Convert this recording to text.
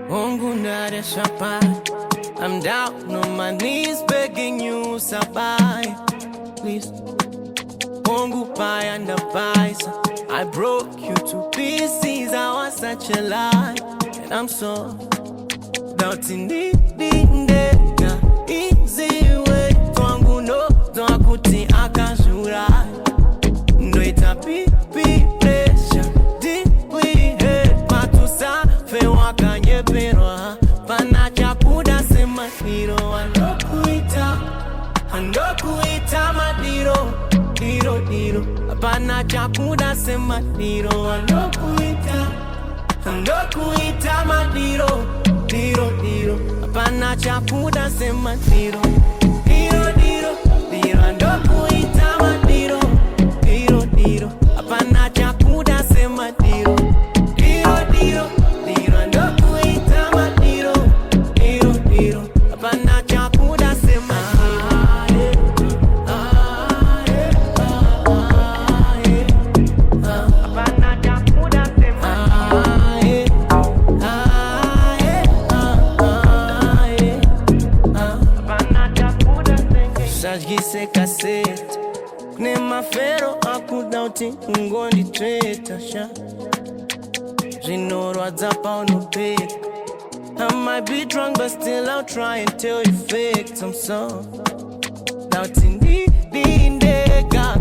Mungu ndare shapari, I'm down on my knees begging you sabai, please. Mungu paya ndabaisa, I broke you to pieces, I was such a lie, and I'm so doubting it, easy way, twangu no, twakuti akashurai, ndo itapipi pressure, deeply hate, matusa fe wakanye perwa, panacha kuda sema hiro, andokuita madiro, diro, panacha kuda sema hiro, andokuita madiro, diro, panacha kuda sema hiro, andokuita madiro, diro, panacha kuda sema hiro, andokuita madiro, diro, panacha kuda sema Sajgise cassette Ne mafero akudauti ngondi treta sha Rinoro adzapa unopeka I might be drunk but still I'll try and tell you fake I'm so doubting the indega